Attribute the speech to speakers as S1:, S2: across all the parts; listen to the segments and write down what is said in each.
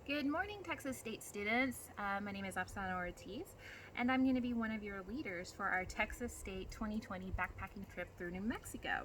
S1: Good morning, Texas State students. My name is Afsana Ortiz, and I'm going to be one of your leaders for our Texas State 2020 backpacking trip through New Mexico.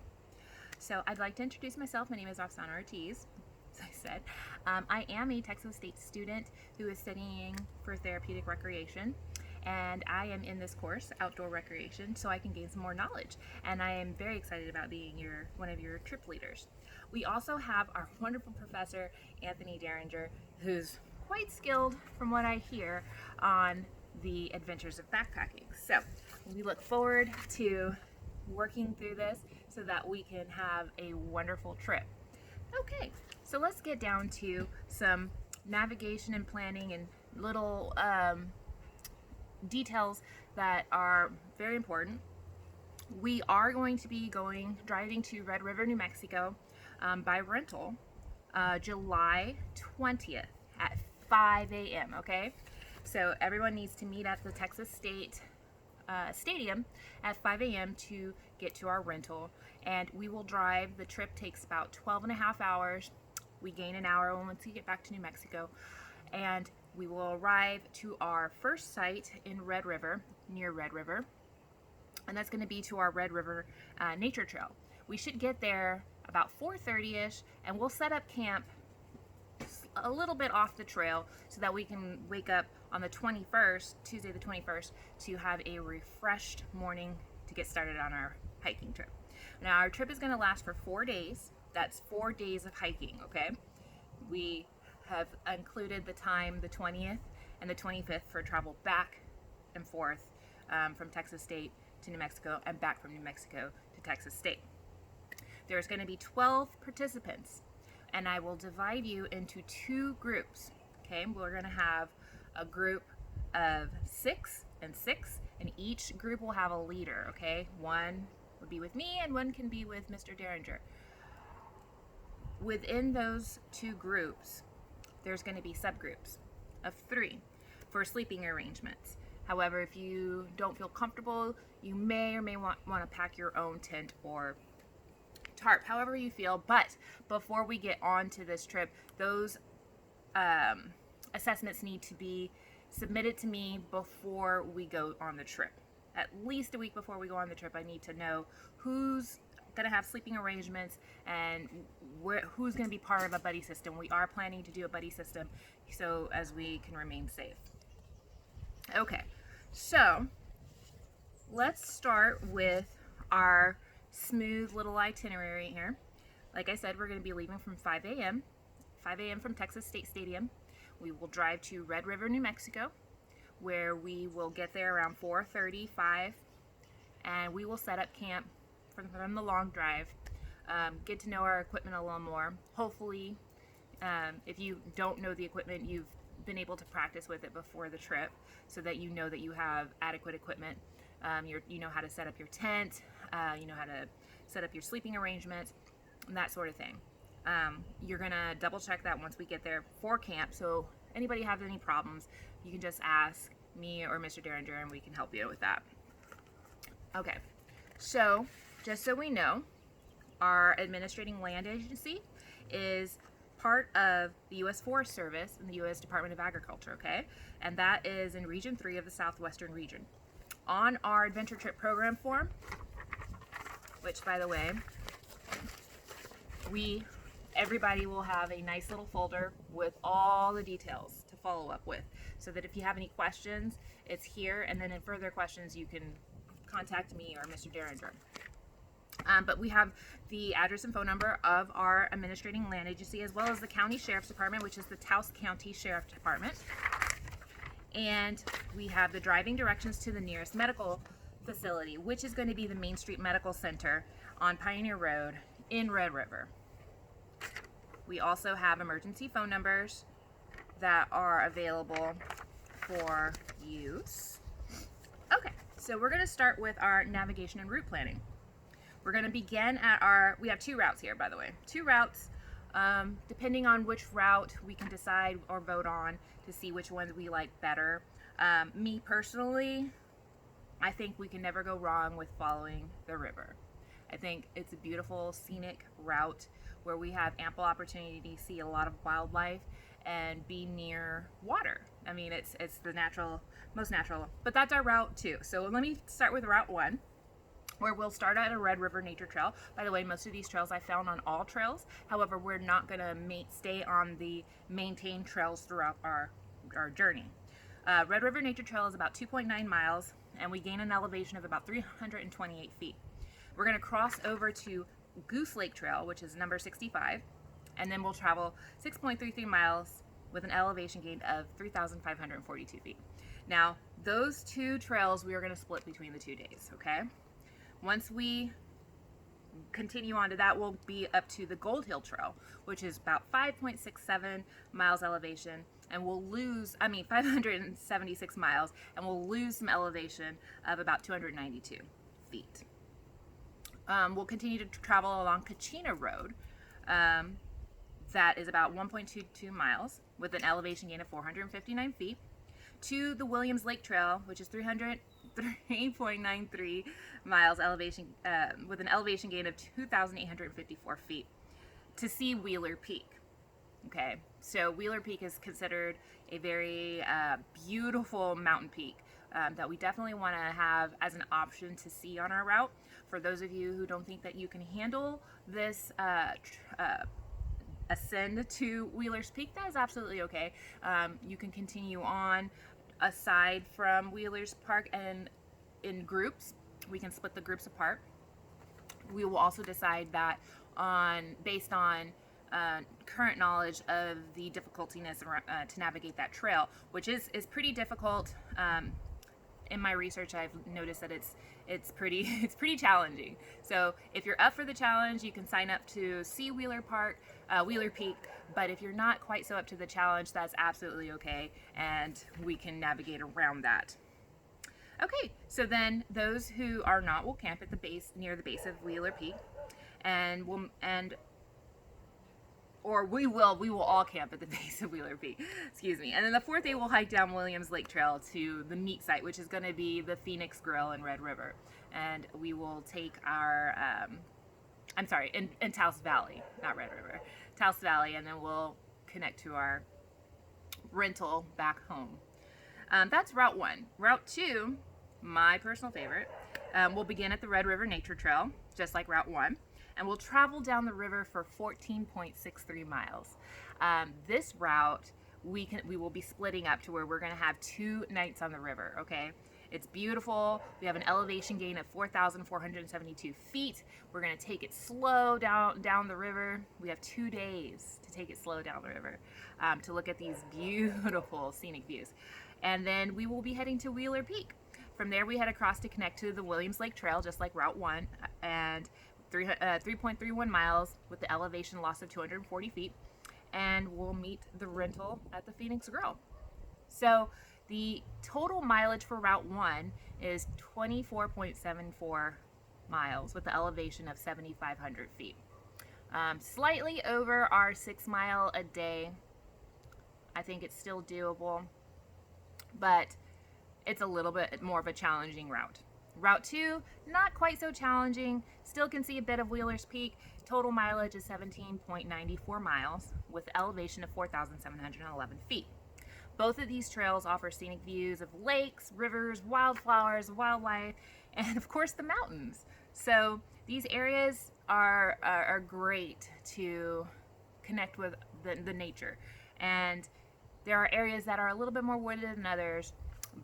S1: So I'd like to introduce myself. My name is Afsana Ortiz, as I said. I am a Texas State student who is studying for therapeutic recreation, and I am in this course, outdoor recreation, so I can gain some more knowledge. And I am very excited about being one of your trip leaders. We also have our wonderful professor, Anthony Derringer, who's quite skilled, from what I hear, on the adventures of backpacking. So we look forward to working through this so that we can have a wonderful trip. Okay, so let's get down to some navigation and planning and little details that are very important. We are going to be driving to Red River, New Mexico by rental July 20th at 5 a.m. Okay, so everyone needs to meet at the Texas State Stadium at 5 a.m. to get to our rental, and we will drive. The trip takes about 12 and a half hours. We gain an hour once we get back to New Mexico, and we will arrive to our first site in Red River, near Red River, and that's going to be to our Red River Nature Trail. We should get there about 4:30ish, and we'll set up camp a little bit off the trail so that we can wake up on the 21st, Tuesday the 21st, to have a refreshed morning to get started on our hiking trip. Now, our trip is going to last for 4 days. That's 4 days of hiking, okay? We have included the time, the 20th and the 25th, for travel back and forth from Texas State to New Mexico and back from New Mexico to Texas State. There's going to be 12 participants, and I will divide you into two groups. Okay, we're going to have a group of 6 and 6, and each group will have a leader. Okay, one would be with me and one can be with Mr. Derringer. Within those two groups, there's going to be subgroups of 3 for sleeping arrangements. However, if you don't feel comfortable, you may or may want to pack your own tent or tarp, however you feel. But before we get on to this trip, those assessments need to be submitted to me before we go on the trip. At least a week before we go on the trip, I need to know who's going to have sleeping arrangements and who's going to be part of a buddy system. We are planning to do a buddy system so as we can remain safe. Okay, so let's start with our smooth little itinerary here. Like I said, we're going to be leaving from 5 a.m. From Texas State Stadium. We will drive to Red River, New Mexico, where we will get there around 4:35, and we will set up camp from the long drive, get to know our equipment a little more. Hopefully, if you don't know the equipment, you've been able to practice with it before the trip so that you know that you have adequate equipment. You know how to set up your tent, you know how to set up your sleeping arrangements, and that sort of thing. You're going to double check that once we get there for camp, so anybody have any problems, you can just ask me or Mr. Derringer and we can help you with that. Okay, so just so we know, our administrating land agency is part of the U.S. Forest Service and the U.S. Department of Agriculture, okay? And that is in Region 3 of the Southwestern region. On our adventure trip program form, which, by the way, everybody will have a nice little folder with all the details to follow up with, so that if you have any questions, it's here, and then in further questions you can contact me or Mr. Derringer. But we have the address and phone number of our administrating land agency, as well as the county sheriff's department, which is the Taos County Sheriff Department. And we have the driving directions to the nearest medical facility, which is going to be the Main Street Medical Center on Pioneer Road in Red River. We also have emergency phone numbers that are available for use. Okay, so we're going to start with our navigation and route planning. We're going to begin at we have 2 routes here, by the way. 2 routes. Depending on which route, we can decide or vote on to see which ones we like better. Me personally, I think we can never go wrong with following the river. I think it's a beautiful scenic route where we have ample opportunity to see a lot of wildlife and be near water. I mean, it's the most natural. But that's our route 2. So let me start with route 1, where we'll start at a Red River Nature Trail. By the way, most of these trails I found on all trails. However, we're not going to stay on the maintained trails throughout our journey. Red River Nature Trail is about 2.9 miles, and we gain an elevation of about 328 feet. We're going to cross over to Goose Lake Trail, which is number 65, and then we'll travel 6.33 miles with an elevation gain of 3,542 feet. Now, those two trails we are going to split between the 2 days, okay? Once we continue on to that, we'll be up to the Gold Hill Trail, which is about 5.67 miles elevation, and we'll lose, 576 miles, and we'll lose some elevation of about 292 feet. We'll continue to travel along Kachina Road. That is about 1.22 miles with an elevation gain of 459 feet, to the Williams Lake Trail, which is 3.93 miles elevation with an elevation gain of 2,854 feet, to see Wheeler Peak. Okay, so Wheeler Peak is considered a very beautiful mountain peak that we definitely want to have as an option to see on our route. For those of you who don't think that you can handle this ascend to Wheeler's Peak, that is absolutely okay. You can continue on aside from Wheeler's Park and in groups. We can split the groups apart. We will also decide that based on current knowledge of the difficultiness to navigate that trail, which is pretty difficult. In my research, I've noticed that it's pretty challenging. So if you're up for the challenge, you can sign up to see Wheeler Peak. But if you're not quite so up to the challenge, that's absolutely okay, and we can navigate around that. Okay, so then those who are not will camp at the base, near the base of Wheeler Peak, we will all camp at the base of Wheeler Peak. Excuse me. And then the 4th day we'll hike down Williams Lake Trail to the meet site, which is going to be the Phoenix Grill in Red River. And we will take our, in Taos Valley, not Red River, Taos Valley, and then we'll connect to our rental back home. That's Route 1. Route 2, my personal favorite, we'll begin at the Red River Nature Trail, just like Route 1. And we'll travel down the river for 14.63 miles. This route, we will be splitting up to where we're going to have 2 nights on the river, okay? It's beautiful. We have an elevation gain of 4,472 feet. We're going to take it slow down the river. We have 2 days to take it slow down the river to look at these beautiful scenic views. And then we will be heading to Wheeler Peak. From there, we head across to connect to the Williams Lake Trail, just like Route 1, and 3.31 miles with the elevation loss of 240 feet, and we'll meet the rental at the Phoenix Grill. So the total mileage for Route 1 is 24.74 miles with the elevation of 7,500 feet. Slightly over our 6 mile a day. I think it's still doable, but it's a little bit more of a challenging route. Route 2, not quite so challenging, still can see a bit of Wheeler's Peak. Total mileage is 17.94 miles with elevation of 4,711 feet. Both of these trails offer scenic views of lakes, rivers, wildflowers, wildlife, and of course the mountains. So these areas are great to connect with the nature. And there are areas that are a little bit more wooded than others,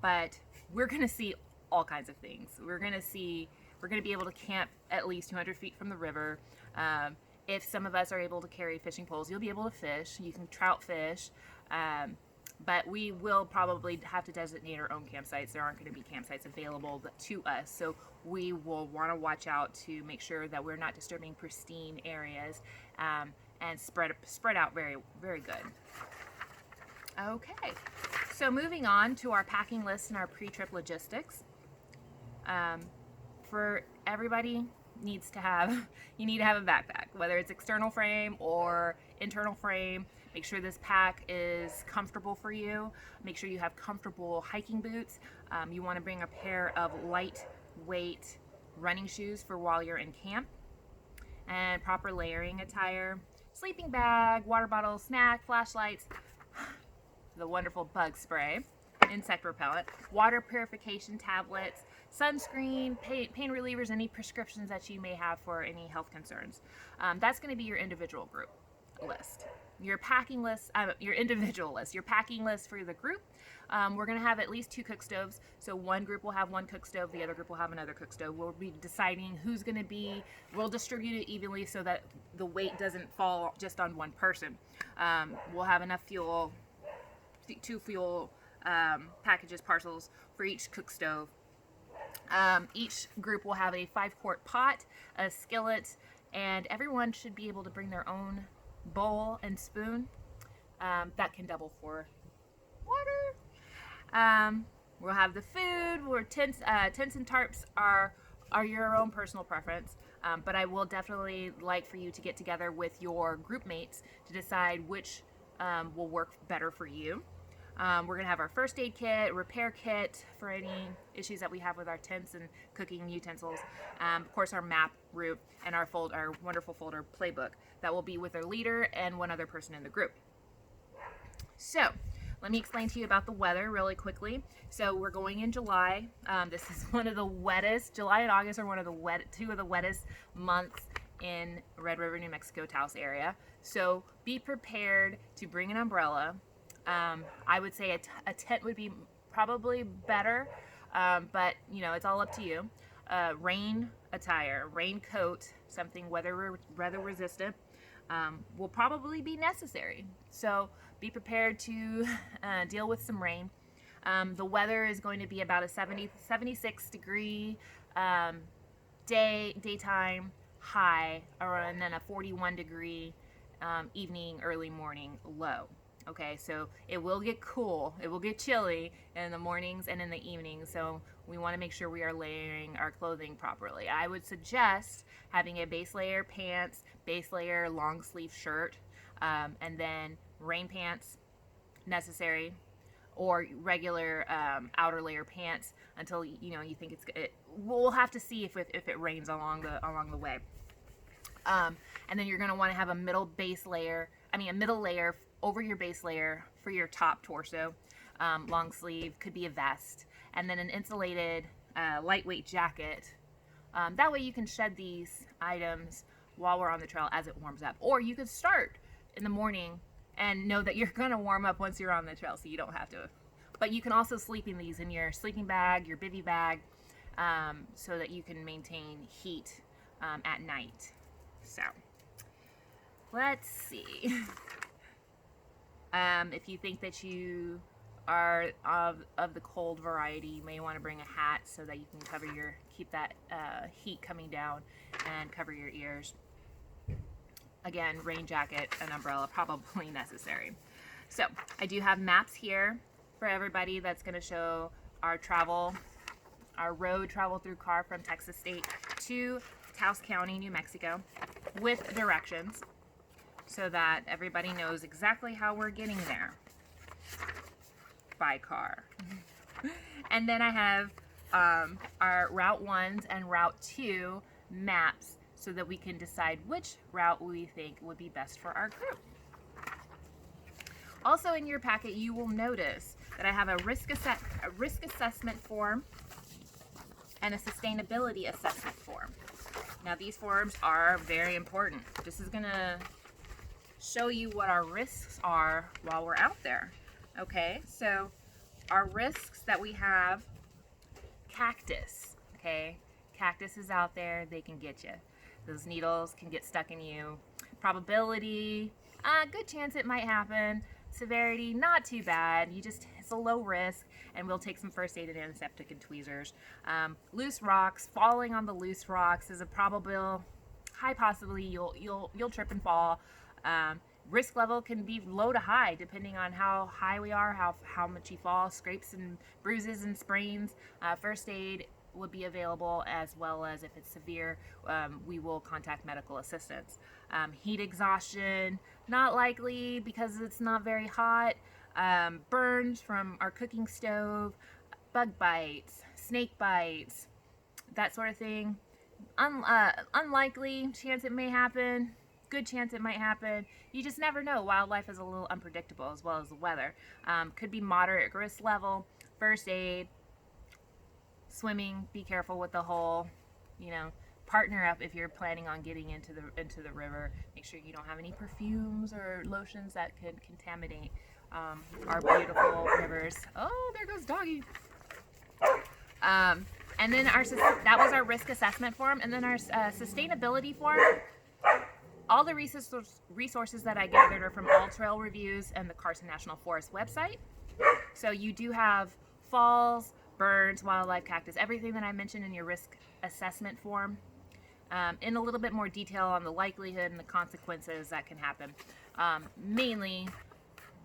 S1: but we're going to see all kinds of things. We're going to be able to camp at least 200 feet from the river. If some of us are able to carry fishing poles, you'll be able to fish. You can trout fish. But we will probably have to designate our own campsites. There aren't going to be campsites available to us. So we will want to watch out to make sure that we're not disturbing pristine areas and spread out very, very good. Okay, so moving on to our packing list and our pre-trip logistics. For everybody you need to have a backpack, whether it's external frame or internal frame. Make sure this pack is comfortable for you. Make sure you have comfortable hiking boots. You want to bring a pair of lightweight running shoes for while you're in camp, and proper layering attire, sleeping bag, water bottle, snack, flashlights, the wonderful bug spray, insect repellent, water purification tablets, sunscreen, pain relievers, any prescriptions that you may have for any health concerns. That's going to be your individual group list. Your packing list, your individual list, your packing list for the group. We're going to have at least 2 cook stoves. So one group will have one cook stove, the other group will have another cook stove. We'll be deciding who's going to be, we'll distribute it evenly so that the weight doesn't fall just on one person. We'll have enough fuel, 2 fuel packages, parcels for each cook stove. Each group will have a 5-quart pot, a skillet, and everyone should be able to bring their own bowl and spoon. That can double for water. We'll have the food. Tents and tarps are your own personal preference, but I will definitely like for you to get together with your group mates to decide which will work better for you. We're going to have our first aid kit, repair kit for any issues that we have with our tents and cooking utensils. Of course, our map, route, and our wonderful folder playbook that will be with our leader and one other person in the group. So, let me explain to you about the weather really quickly. So, we're going in July. This is one of the wettest. July and August are two of the wettest months in Red River, New Mexico, Taos area. So, be prepared to bring an umbrella. I would say a tent would be probably better, but it's all up to you. Rain attire, raincoat, something weather resistant, will probably be necessary. So be prepared to deal with some rain. The weather is going to be about a 76 degree daytime high, and then a 41 degree evening, early morning low. Okay, so it will get cool, it will get chilly in the mornings and in the evenings, so we want to make sure we are layering our clothing properly. I would suggest having a base layer pants, base layer long sleeve shirt, and then rain pants necessary, or regular outer layer pants until you think we'll have to see if it rains along the way. And then you're going to want to have a middle layer over your base layer for your top torso. Long sleeve, could be a vest, and then an insulated lightweight jacket. That way you can shed these items while we're on the trail as it warms up. Or you could start in the morning and know that you're going to warm up once you're on the trail, so you don't have to. But you can also sleep in these in your sleeping bag, your bivy bag, so that you can maintain heat at night. So, let's see. If you think that you are of the cold variety, you may want to bring a hat so that you can keep that heat coming down and cover your ears. Again, rain jacket, an umbrella, probably necessary. So, I do have maps here for everybody that's going to show our road travel through car from Texas State to Taos County, New Mexico, with directions, so that everybody knows exactly how we're getting there by car. And then I have our Route 1s and Route 2 maps so that we can decide which route we think would be best for our group. Also in your packet, you will notice that I have a risk assessment form and a sustainability assessment form. Now these forms are very important. This is going to show you what our risks are while we're out there. Okay, so our risks that we have: cactus. Okay, cactus is out there, they can get you. Those needles can get stuck in you. Probability, good chance it might happen. Severity, not too bad. It's a low risk, and we'll take some first aid and antiseptic and tweezers. Loose rocks, falling on the loose rocks is a high possibility you'll trip and fall. Risk level can be low to high depending on how high we are, how much you fall. Scrapes and bruises and sprains. First aid would be available, as well as if it's severe, we will contact medical assistance. Heat exhaustion, not likely because it's not very hot. Burns from our cooking stove, bug bites, snake bites, that sort of thing. Unlikely, chance it may happen, good chance it might happen. You just never know. Wildlife is a little unpredictable, as well as the weather. Could be moderate risk level. First aid, swimming, be careful with the hole, you know, partner up if you're planning on getting into the river. Make sure you don't have any perfumes or lotions that could contaminate our beautiful rivers. Oh, there goes doggy. And then that was our risk assessment form, and then our sustainability form. All the resources that I gathered are from All Trail Reviews and the Carson National Forest website. So you do have falls, birds, wildlife, cactus, everything that I mentioned in your risk assessment form, in a little bit more detail on the likelihood and the consequences that can happen. Mainly,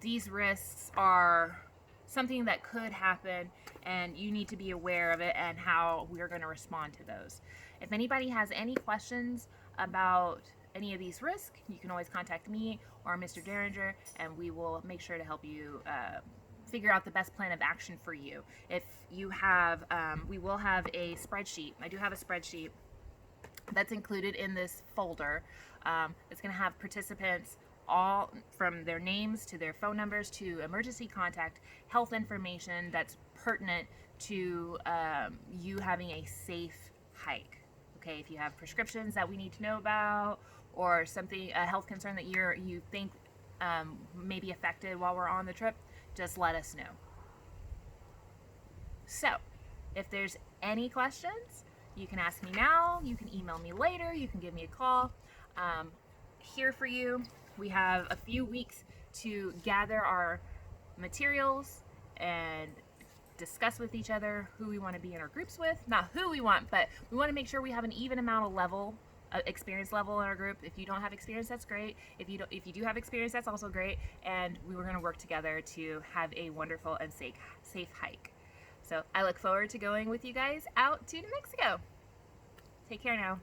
S1: these risks are something that could happen, and you need to be aware of it and how we're going to respond to those. If anybody has any questions about any of these risks, you can always contact me or Mr. Derringer, and we will make sure to help you figure out the best plan of action for you. If you have, we will have a spreadsheet. I do have a spreadsheet that's included in this folder. It's going to have participants all from their names to their phone numbers to emergency contact, health information that's pertinent to you having a safe hike. Okay, if you have prescriptions that we need to know about, or something, a health concern that you think may be affected while we're on the trip, just let us know. So, if there's any questions, you can ask me now, you can email me later, you can give me a call. Here for you. We have a few weeks to gather our materials and discuss with each other who we want to be in our groups with. Not who we want, but we want to make sure we have an even amount of level, experience level in our group. If you don't have experience, that's great. If you do have experience, that's also great. And we were going to work together to have a wonderful and safe hike. So I look forward to going with you guys out to New Mexico. Take care now.